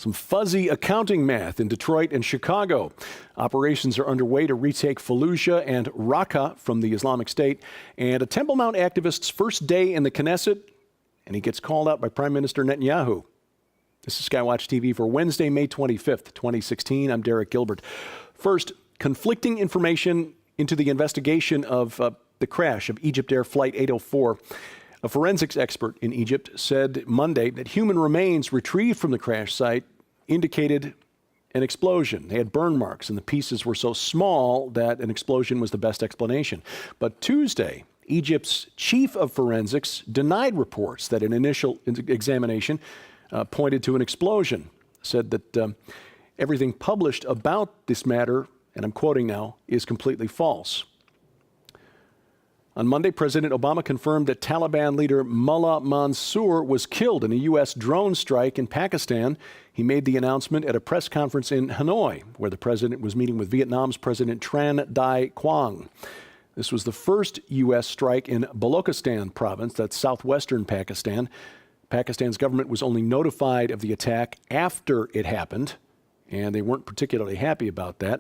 Some fuzzy accounting math in Detroit and Chicago. Operations are underway to retake Fallujah and Raqqa from the Islamic State. And a Temple Mount activist's first day in the Knesset, and he gets called out by Prime Minister Netanyahu. This is SkyWatch TV for Wednesday, May 25th, 2016. I'm Derek Gilbert. First, conflicting information into the investigation of the crash of EgyptAir Flight 804. A forensics expert in Egypt said Monday that human remains retrieved from the crash site indicated an explosion. They had burn marks, and the pieces were so small that an explosion was the best explanation. But Tuesday, Egypt's chief of forensics denied reports that an initial examination pointed to an explosion, said that everything published about this matter, and I'm quoting now, is completely false. On Monday, President Obama confirmed that Taliban leader Mullah Mansour was killed in a U.S. drone strike in Pakistan. He made the announcement at a press conference in Hanoi, where the president was meeting with Vietnam's President Tran Dai Quang. This was the first U.S. strike in Balochistan province, that's southwestern Pakistan. Pakistan's government was only notified of the attack after it happened, and they weren't particularly happy about that.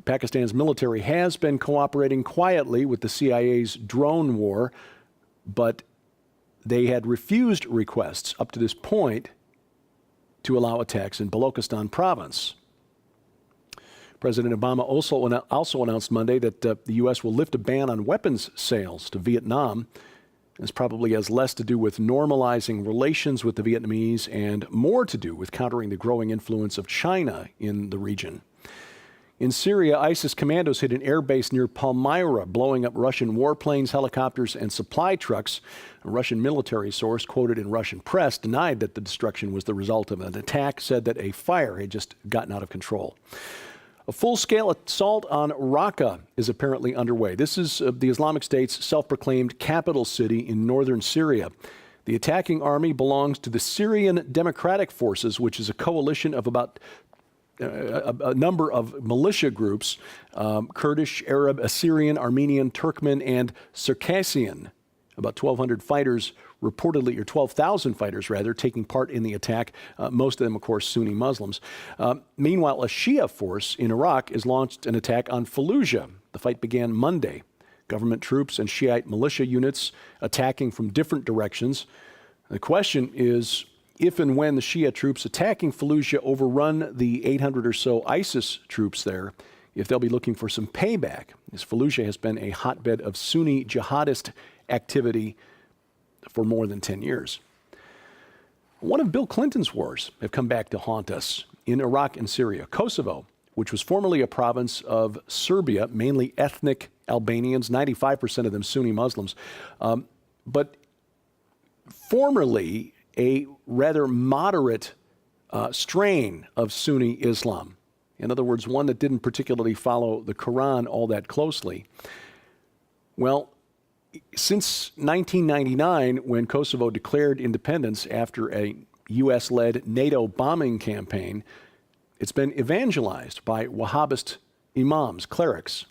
Pakistan's military has been cooperating quietly with the CIA's drone war, but they had refused requests up to this point to allow attacks in Balochistan province. President Obama also announced Monday that the U.S. will lift a ban on weapons sales to Vietnam. This probably has less to do with normalizing relations with the Vietnamese and more to do with countering the growing influence of China in the region. In Syria, ISIS commandos hit an airbase near Palmyra, blowing up Russian warplanes, helicopters, and supply trucks. A Russian military source, quoted in Russian press, denied that the destruction was the result of an attack, said that a fire had just gotten out of control. A full-scale assault on Raqqa is apparently underway. This is the Islamic State's self-proclaimed capital city in northern Syria. The attacking army belongs to the Syrian Democratic Forces, which is a coalition of about a number of militia groups, Kurdish, Arab, Assyrian, Armenian, Turkmen, and Circassian. About 1,200 fighters reportedly, or 12,000 fighters rather, taking part in the attack, most of them, of course, Sunni Muslims. Meanwhile, a Shia force in Iraq has launched an attack on Fallujah. The fight began Monday. Government troops and Shiite militia units attacking from different directions. The question is, if and when the Shia troops attacking Fallujah overrun the 800 or so ISIS troops there, if they'll be looking for some payback, as Fallujah has been a hotbed of Sunni jihadist activity for more than 10 years. One of Bill Clinton's wars have come back to haunt us in Iraq and Syria. Kosovo, which was formerly a province of Serbia, mainly ethnic Albanians, 95% of them Sunni Muslims, but formerly a rather moderate strain of Sunni Islam. In other words, one that didn't particularly follow the Quran all that closely. Well, since 1999, when Kosovo declared independence after a U.S.-led NATO bombing campaign, it's been evangelized by Wahhabist imams, clerics,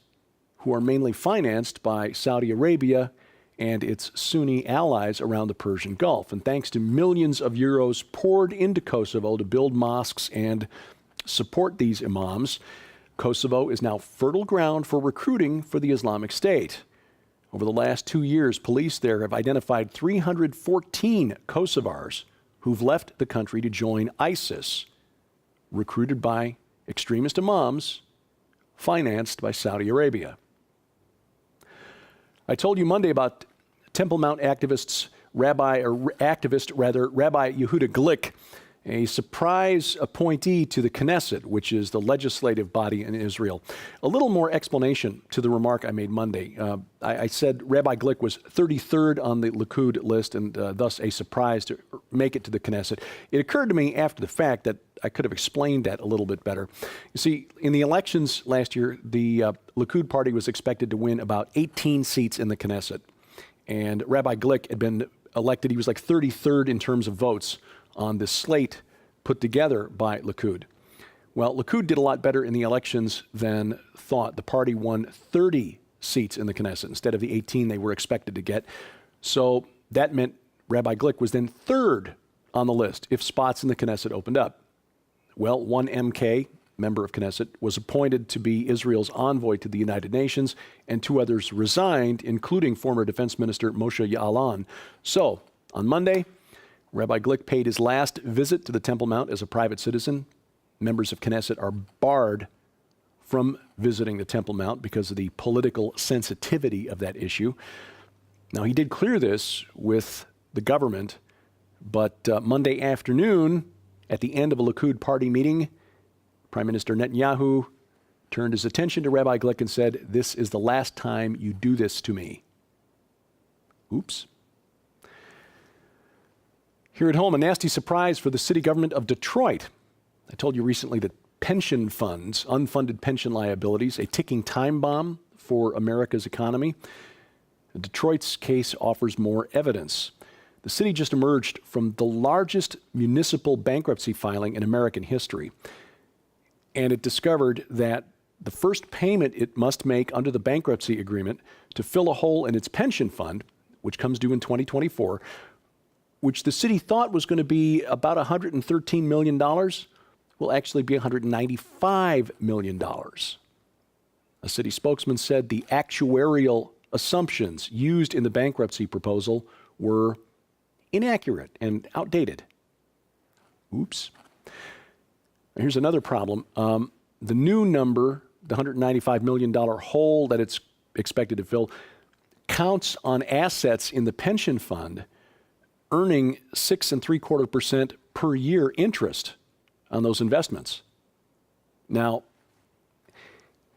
who are mainly financed by Saudi Arabia and its Sunni allies around the Persian Gulf. And thanks to millions of euros poured into Kosovo to build mosques and support these imams, Kosovo is now fertile ground for recruiting for the Islamic State. Over the last 2 years, police there have identified 314 Kosovars who've left the country to join ISIS, recruited by extremist imams, financed by Saudi Arabia. I told you Monday about Temple Mount activist Rabbi Yehuda Glick, a surprise appointee to the Knesset, which is the legislative body in Israel. A little more explanation to the remark I made Monday. I said Rabbi Glick was 33rd on the Likud list and thus a surprise to make it to the Knesset. It occurred to me after the fact that I could have explained that a little bit better. You see, in the elections last year, the Likud party was expected to win about 18 seats in the Knesset. And Rabbi Glick had been elected, he was like 33rd in terms of votes on this slate put together by Likud. Well, Likud did a lot better in the elections than thought. The party won 30 seats in the Knesset instead of the 18 they were expected to get. So that meant Rabbi Glick was then third on the list if spots in the Knesset opened up. Well, one MK, member of Knesset, was appointed to be Israel's envoy to the United Nations, and 2 others resigned, including former Defense Minister Moshe Ya'alon. So, on Monday, Rabbi Glick paid his last visit to the Temple Mount as a private citizen. Members of Knesset are barred from visiting the Temple Mount because of the political sensitivity of that issue. Now, he did clear this with the government, but Monday afternoon, at the end of a Likud party meeting, Prime Minister Netanyahu turned his attention to Rabbi Glick and said, "This is the last time you do this to me." Oops. Here at home, a nasty surprise for the city government of Detroit. I told you recently that pension funds, unfunded pension liabilities, a ticking time bomb for America's economy. Detroit's case offers more evidence. The city just emerged from the largest municipal bankruptcy filing in American history. And it discovered that the first payment it must make under the bankruptcy agreement to fill a hole in its pension fund, which comes due in 2024, which the city thought was going to be about $113 million, will actually be $195 million. A city spokesman said the actuarial assumptions used in the bankruptcy proposal were inaccurate and outdated. Oops. Here's another problem. The new number, the $195 million hole that it's expected to fill, counts on assets in the pension fund earning 6.75% per year interest on those investments. Now,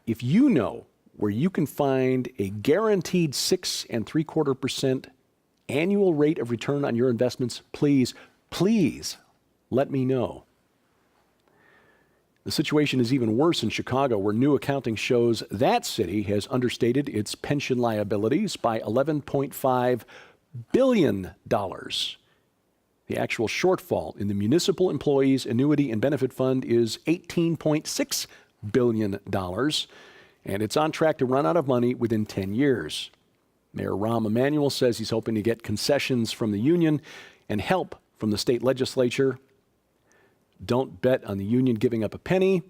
if you know where you can find a guaranteed 6.75% annual rate of return on your investments, please let me know. The situation is even worse in Chicago, where new accounting shows that city has understated its pension liabilities by $11.5 billion. The actual shortfall in the municipal employees' annuity and benefit fund is $18.6 billion, and it's on track to run out of money within 10 years. Mayor Rahm Emanuel says he's hoping to get concessions from the union and help from the state legislature. Don't bet on the union giving up a penny.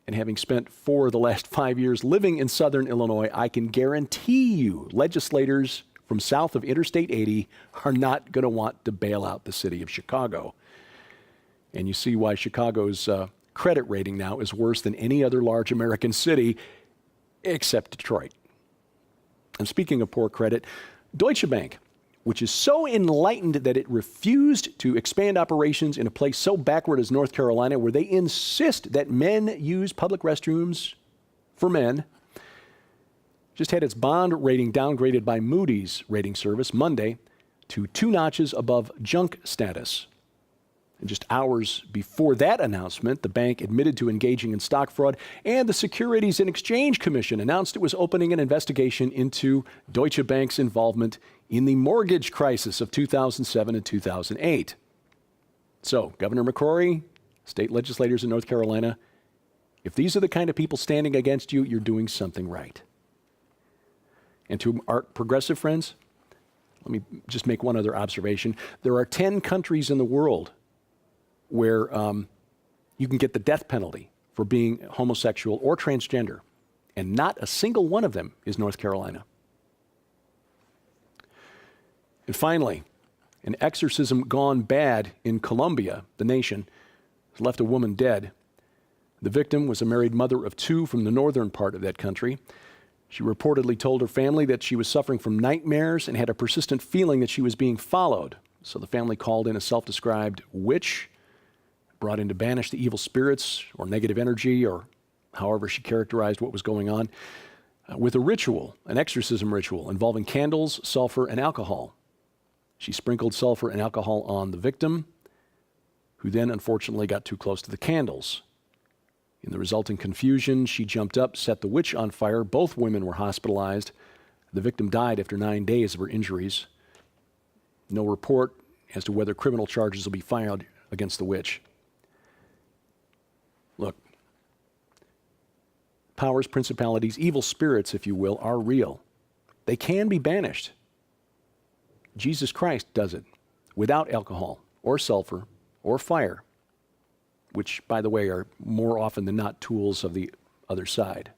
And having spent 4 of the last 5 years living in southern Illinois, I can guarantee you legislators from south of Interstate 80 are not going to want to bail out the city of Chicago. And you see why Chicago's credit rating now is worse than any other large American city except Detroit. And speaking of poor credit, Deutsche Bank, which is so enlightened that it refused to expand operations in a place so backward as North Carolina, where they insist that men use public restrooms for men, just had its bond rating downgraded by Moody's rating service Monday to 2 notches above junk status. And just hours before that announcement, the bank admitted to engaging in stock fraud, and the Securities and Exchange Commission announced it was opening an investigation into Deutsche Bank's involvement in the mortgage crisis of 2007 and 2008. So, Governor McCrory, state legislators in North Carolina, if these are the kind of people standing against you, you're doing something right. And to our progressive friends, let me just make one other observation. There are 10 countries in the world where you can get the death penalty for being homosexual or transgender, and not a single one of them is North Carolina. And finally, an exorcism gone bad in Colombia, the nation, has left a woman dead. The victim was a married mother of 2 from the northern part of that country. She reportedly told her family that she was suffering from nightmares and had a persistent feeling that she was being followed. So the family called in a self-described witch, brought in to banish the evil spirits or negative energy, or however she characterized what was going on, with a ritual, an exorcism ritual involving candles, sulfur, and alcohol. She sprinkled sulfur and alcohol on the victim, who then unfortunately got too close to the candles. In the resulting confusion, she jumped up, set the witch on fire. Both women were hospitalized. The victim died after 9 days of her injuries. No report as to whether criminal charges will be filed against the witch. Look, powers, principalities, evil spirits, if you will, are real. They can be banished. Jesus Christ does it without alcohol or sulfur or fire. which, by the way, are more often than not tools of the other side.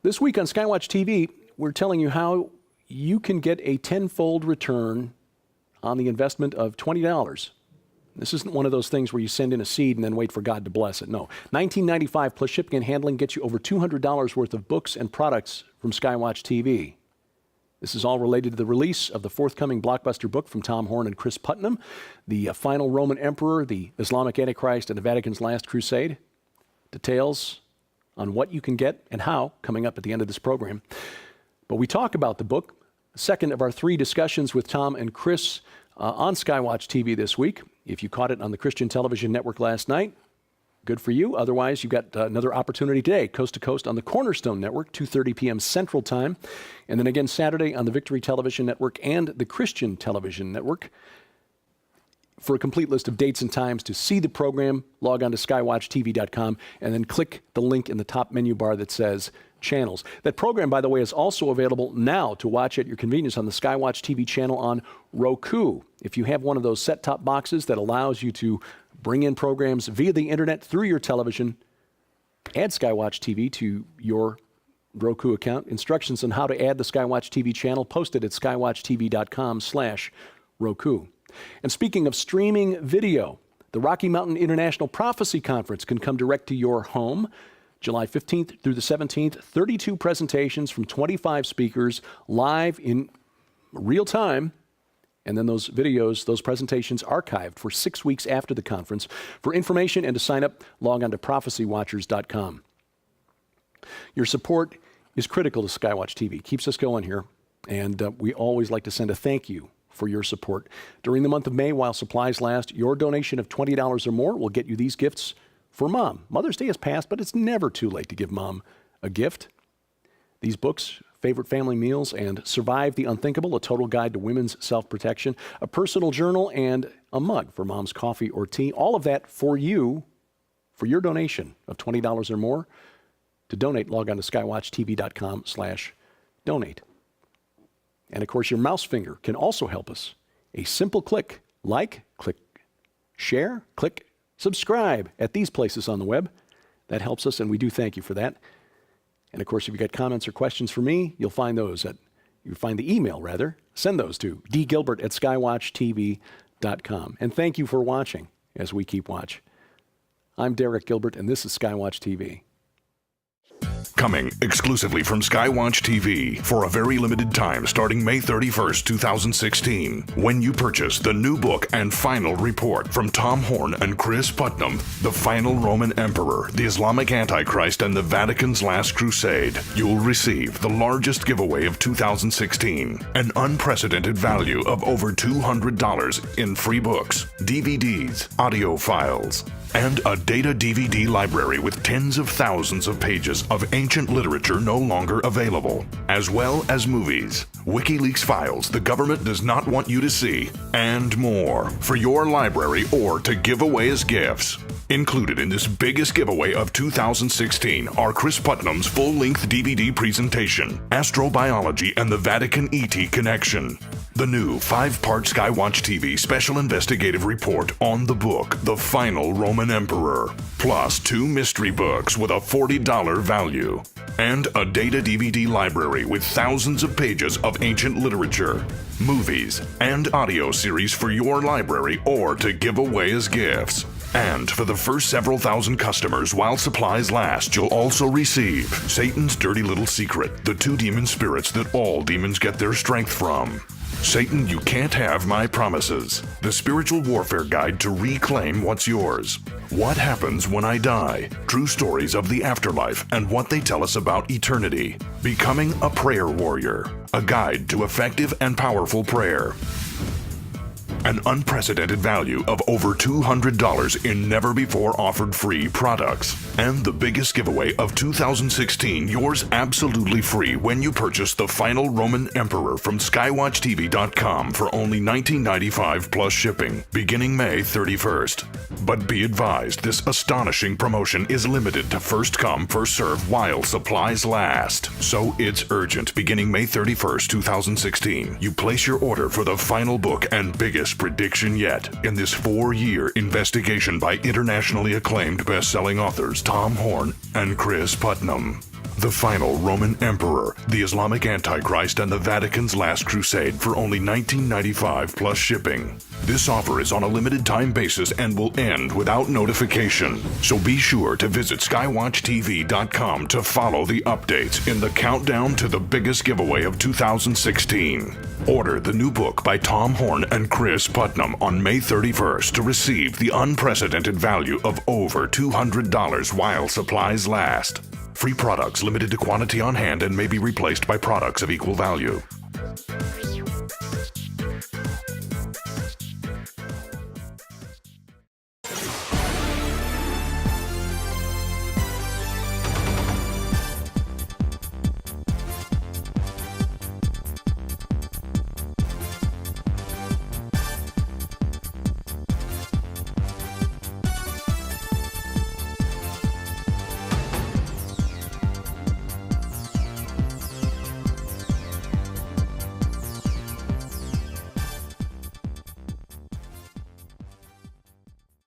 This week on SkyWatch TV, we're telling you how you can get a tenfold return on the investment of $20. This isn't one of those things where you send in a seed and then wait for God to bless it. No. $19.95 plus shipping and handling gets you over $200 worth of books and products from SkyWatch TV. This is all related to the release of the forthcoming blockbuster book from Tom Horn and Chris Putnam, The Final Roman Emperor, the Islamic Antichrist, and the Vatican's Last Crusade. Details on what you can get and how coming up at the end of this program. But we talk about the book, second of our 3 discussions with Tom and Chris on SkyWatch TV this week. If you caught it on the Christian Television Network last night, good for you. Otherwise, you've got another opportunity today, coast to coast on the Cornerstone Network, 2:30 p.m. Central Time. And then again Saturday on the Victory Television Network and the Christian Television Network. For a complete list of dates and times to see the program, log on to skywatchtv.com and then click the link in the top menu bar that says Channels. That program, by the way, is also available now to watch at your convenience on the SkyWatch TV channel on Roku. If you have one of those set-top boxes that allows you to bring in programs via the internet through your television, add SkyWatch TV to your Roku account. Instructions on how to add the SkyWatch TV channel posted at skywatchtv.com/Roku. And speaking of streaming video, the Rocky Mountain International Prophecy Conference can come direct to your home. July 15th through the 17th, 32 presentations from 25 speakers live in real time. And then those videos, those presentations archived for 6 weeks after the conference. For information and to sign up, log on to prophecywatchers.com. Your support is critical to SkyWatch TV. Keeps us going here. And we always like to send a thank you for your support. During the month of May, while supplies last, your donation of $20 or more will get you these gifts for Mom. Mother's Day has passed, but it's never too late to give Mom a gift. These books, Favorite Family Meals and Survive the Unthinkable, a total guide to women's self-protection, a personal journal, and a mug for Mom's coffee or tea. All of that for you, for your donation of $20 or more. To donate, log on to skywatchtv.com/donate. And of course, your mouse finger can also help us. A simple click share, click subscribe at these places on the web. That helps us, and we do thank you for that. And of course, if you've got comments or questions for me, you'll find those the email rather. Send those to dgilbert@skywatchtv.com. And thank you for watching as we keep watch. I'm Derek Gilbert, and this is SkyWatch TV. Coming exclusively from SkyWatch TV for a very limited time starting May 31st, 2016. When you purchase the new book and final report from Tom Horn and Chris Putnam, The Final Roman Emperor, the Islamic Antichrist, and the Vatican's Last Crusade, you'll receive the largest giveaway of 2016, an unprecedented value of over $200 in free books, DVDs, audio files, and a data DVD library with tens of thousands of pages of ancient literature no longer available, as well as movies, WikiLeaks files the government does not want you to see, and more for your library or to give away as gifts. Included in this biggest giveaway of 2016 are Chris Putnam's full-length DVD presentation, Astrobiology and the Vatican ET Connection, the new 5-part SkyWatch TV special investigative report on the book, The Final Roman Emperor, plus 2 mystery books with a $40 value, and a data DVD library with thousands of pages of ancient literature, movies, and audio series for your library or to give away as gifts. And for the first several thousand customers while supplies last, you'll also receive Satan's Dirty Little Secret, the 2 demon spirits that all demons get their strength from. Satan, You Can't Have My Promises, the spiritual warfare guide to reclaim what's yours. What Happens When I Die, true stories of the afterlife and what they tell us about eternity. Becoming a Prayer Warrior, a guide to effective and powerful prayer. An unprecedented value of over $200 in never-before-offered free products. And the biggest giveaway of 2016, yours absolutely free when you purchase The Final Roman Emperor from skywatchtv.com for only $19.95 plus shipping, beginning May 31st. But be advised, this astonishing promotion is limited to first come, first serve while supplies last. So it's urgent, beginning May 31st, 2016. You place your order for the final book and biggest boldest prediction yet in this 4-year investigation by internationally acclaimed best-selling authors Tom Horn and Chris Putnam. The Final Roman Emperor, the Islamic Antichrist, and the Vatican's Last Crusade for only $19.95 plus shipping. This offer is on a limited time basis and will end without notification. So be sure to visit SkyWatchTV.com to follow the updates in the countdown to the biggest giveaway of 2016. Order the new book by Tom Horn and Chris Putnam on May 31st to receive the unprecedented value of over $200 while supplies last. Free products limited to quantity on hand and may be replaced by products of equal value.